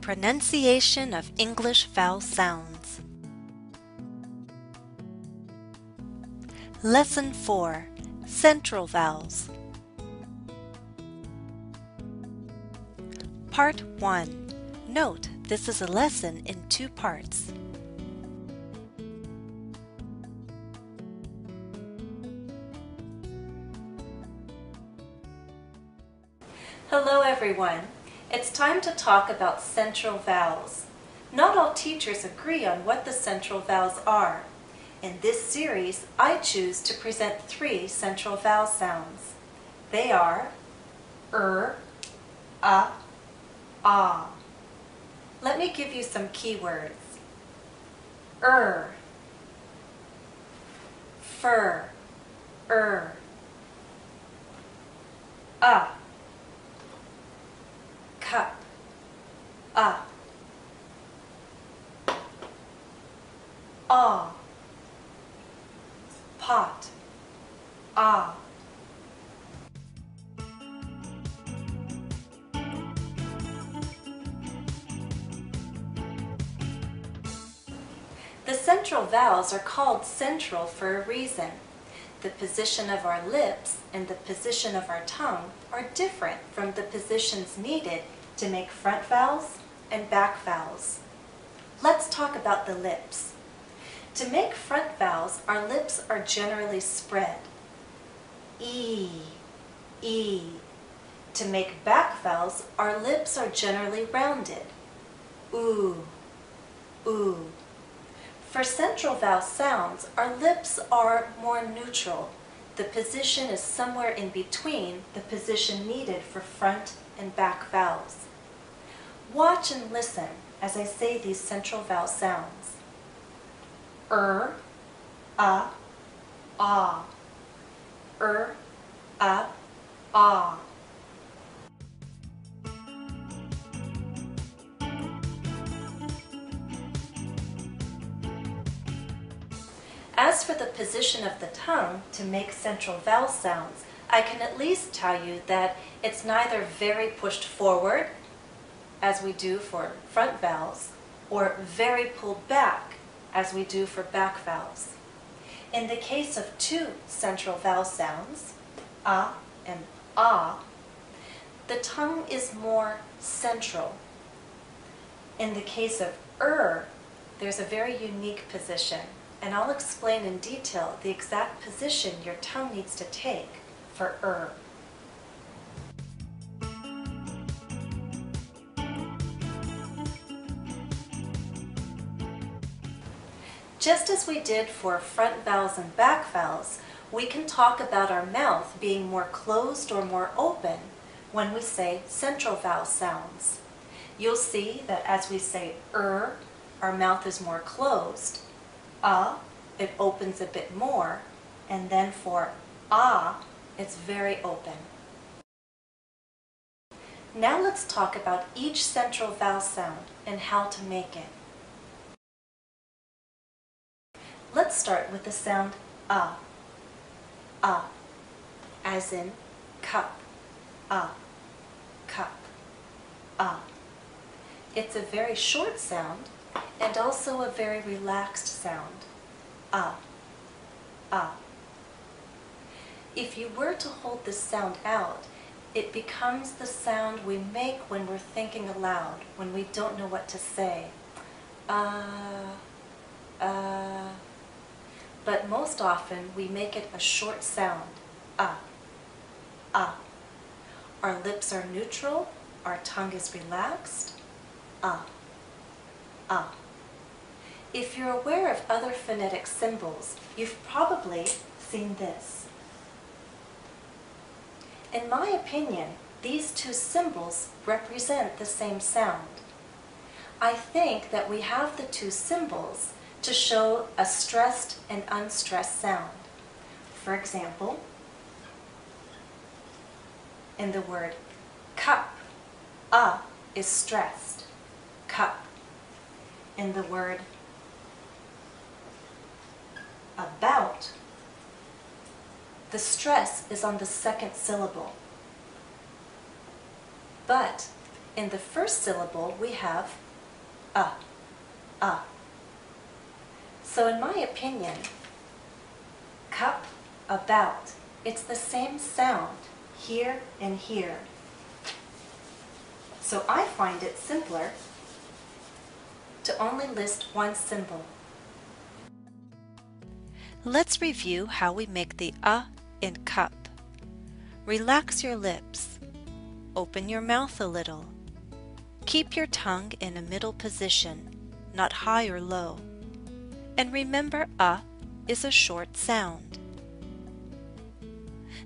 Pronunciation of English vowel sounds. Lesson 4. Central Vowels. Part 1. Note, this is a lesson in 2 parts. Hello everyone. It's time to talk about central vowels. Not all teachers agree on what the central vowels are. In this series, I choose to present 3 central vowel sounds. They are ah. Let me give you some keywords. Fur, cup, pot, The central vowels are called central for a reason. The position of our lips and the position of our tongue are different from the positions needed to make front vowels and back vowels. Let's talk about the lips. To make front vowels, our lips are generally spread. E. To make back vowels, our lips are generally rounded. Oo. For central vowel sounds, our lips are more neutral. The position is somewhere in between the position needed for front and back vowels. Watch and listen as I say these central vowel sounds. Ah. Ah. As for the position of the tongue to make central vowel sounds, I can at least tell you that it's neither very pushed forward, as we do for front vowels, or very pulled back, as we do for back vowels. In the case of 2 central vowel sounds, and ah, the tongue is more central. In the case of there's a very unique position, and I'll explain in detail the exact position your tongue needs to take for Just as we did for front vowels and back vowels, we can talk about our mouth being more closed or more open when we say central vowel sounds. You'll see that as we say our mouth is more closed. It opens a bit more, and then for it's very open. Now let's talk about each central vowel sound and how to make it. Let's start with the sound as in cup, cup, It's a very short sound and also a very relaxed sound. If you were to hold this sound out, it becomes the sound we make when we're thinking aloud, when we don't know what to say. But most often we make it a short sound. Our lips are neutral, our tongue is relaxed. If you're aware of other phonetic symbols, you've probably seen this. In my opinion, these 2 symbols represent the same sound. I think that we have the 2 symbols to show a stressed and unstressed sound. For example, in the word cup, is stressed, cup. In the word about, the stress is on the 2nd syllable. But In the first syllable, we have a. So in my opinion, cup, about, it's the same sound here and here. So I find it simpler to only list one symbol. Let's review how we make the in cup. Relax your lips. Open your mouth a little. Keep your tongue in a middle position, not high or low. And remember, is a short sound.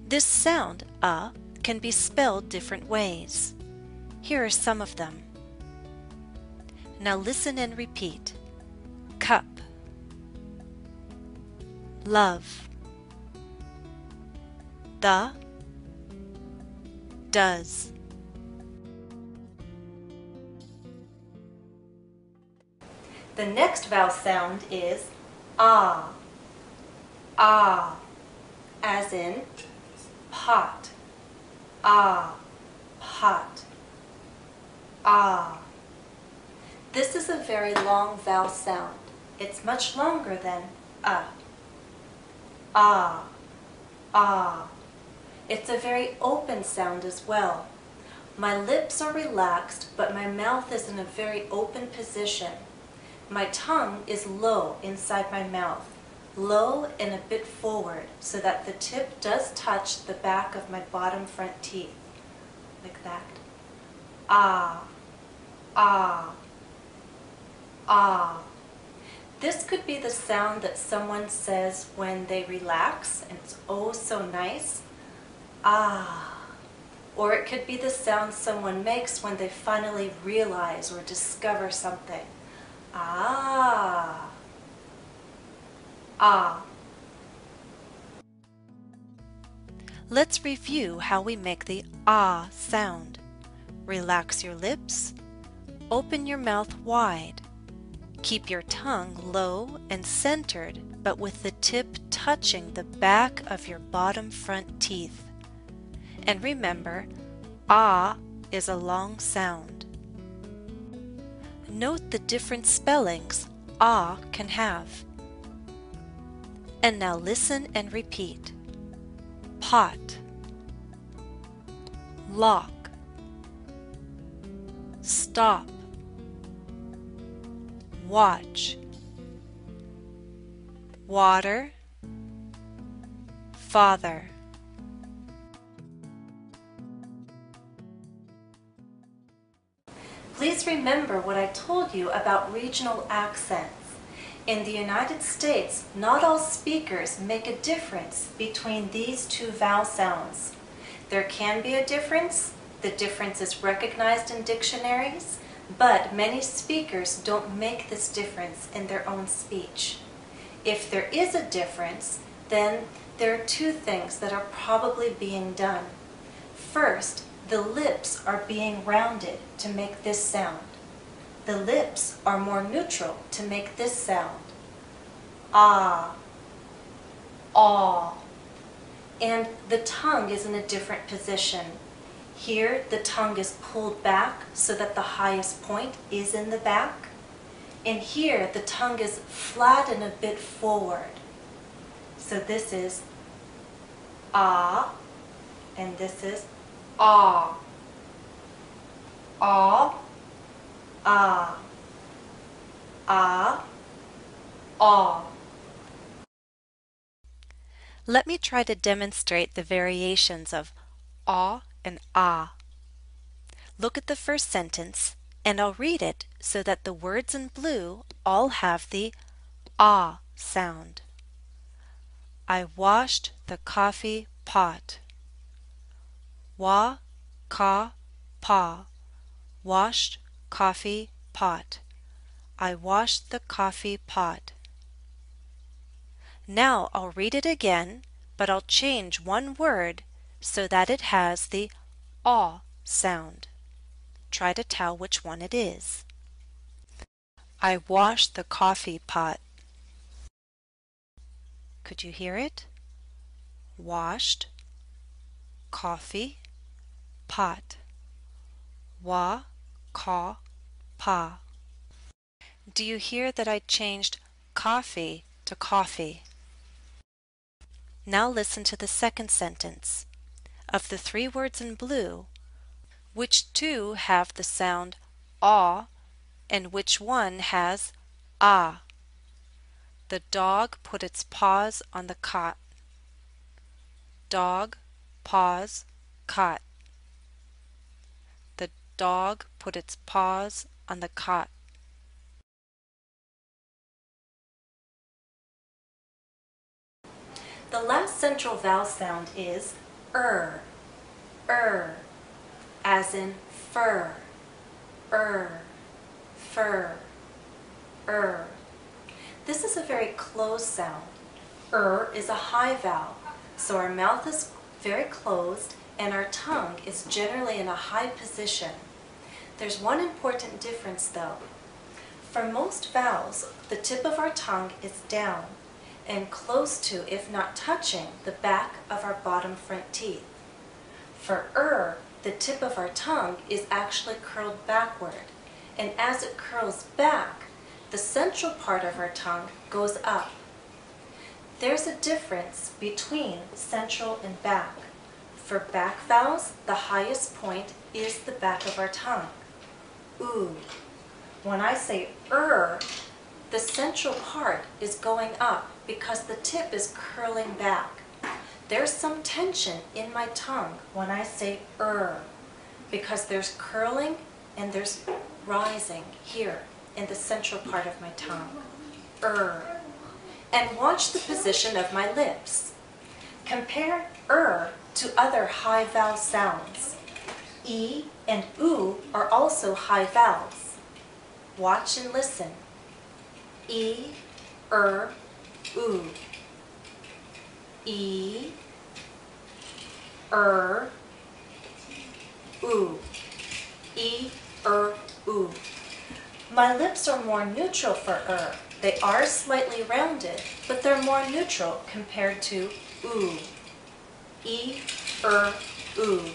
This sound, can be spelled different ways. Here are some of them. Now listen and repeat. Cup, love, the, does. The next vowel sound is ah, as in pot, pot, This is a very long vowel sound. It's much longer than It's a very open sound as well. My lips are relaxed, but my mouth is in a very open position. My tongue is low inside my mouth, low and a bit forward, so that the tip does touch the back of my bottom front teeth, like that. This could be the sound that someone says when they relax, and it's oh so nice. Or it could be the sound someone makes when they finally realize or discover something. Let's review how we make the sound. Relax your lips. Open your mouth wide. Keep your tongue low and centered, but with the tip touching the back of your bottom front teeth. And remember, is a long sound. Note the different spellings can have. And now listen and repeat. Pot, lock, stop, watch, water, father. Please remember what I told you about regional accents. In the United States, not all speakers make a difference between these two vowel sounds. There can be a difference. The difference is recognized in dictionaries, but many speakers don't make this difference in their own speech. If there is a difference, then there are two things that are probably being done. First, the lips are being rounded to make this sound. The lips are more neutral to make this sound. Aw. And the tongue is in a different position. Here, the tongue is pulled back so that the highest point is in the back. And here, the tongue is flat and a bit forward. So this is ah, and this is ah. Let me try to demonstrate the variations of and ah. Look at the first sentence, and I'll read it so that the words in blue all have the sound. I washed the coffee pot. Pa. Washed coffee pot. I washed the coffee pot. Now I'll read it again, but I'll change one word so that it has the sound. Try to tell which one it is. I washed the coffee pot. Could you hear it? Washed, coffee, pot. Ka, pa. Do you hear that I changed coffee to coffee? Now listen to the second sentence. Of the three words in blue, which two have the sound aw and which one has ah? The dog put its paws on the cot. Dog, paws, cot. The dog put its paws on the cot. The last central vowel sound is as in fur, fur, This is a very closed sound. Is a high vowel, so our mouth is very closed and our tongue is generally in a high position. There's one important difference though. For most vowels, the tip of our tongue is down and close to, if not touching, the back of our bottom front teeth. For the tip of our tongue is actually curled backward, and as it curls back, the central part of our tongue goes up. There's a difference between central and back. For back vowels, the highest point is the back of our tongue. Oo. When I say the central part is going up because the tip is curling back. There's some tension in my tongue when I say because there's curling and there's rising here in the central part of my tongue. And watch the position of my lips. Compare to other high vowel sounds. E and oo are also high vowels. Watch and listen. E, oo. E, oo. E, oo. My lips are more neutral for They are slightly rounded, but they're more neutral compared to oo. E, oo.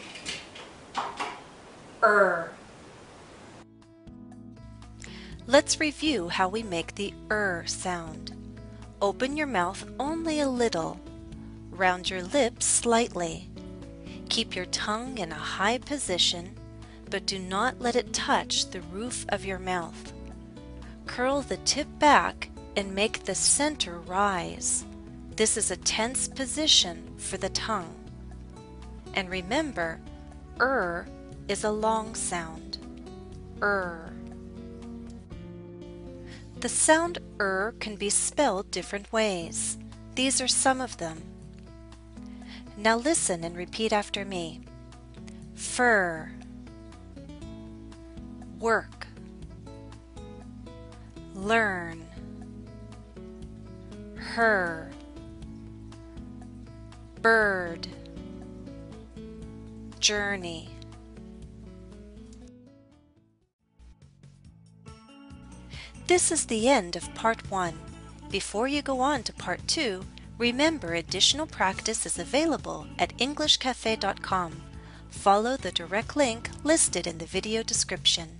Let's review how we make the sound. Open your mouth only a little. Round your lips slightly. Keep your tongue in a high position, but do not let it touch the roof of your mouth. Curl the tip back and make the center rise. This is a tense position for the tongue. And remember, is a long sound. The sound can be spelled different ways. These are some of them. Now listen and repeat after me. Fur, work, learn, her, bird, journey. This is the end of part 1. Before you go on to part 2, remember additional practice is available at EnglishCafe.com. Follow the direct link listed in the video description.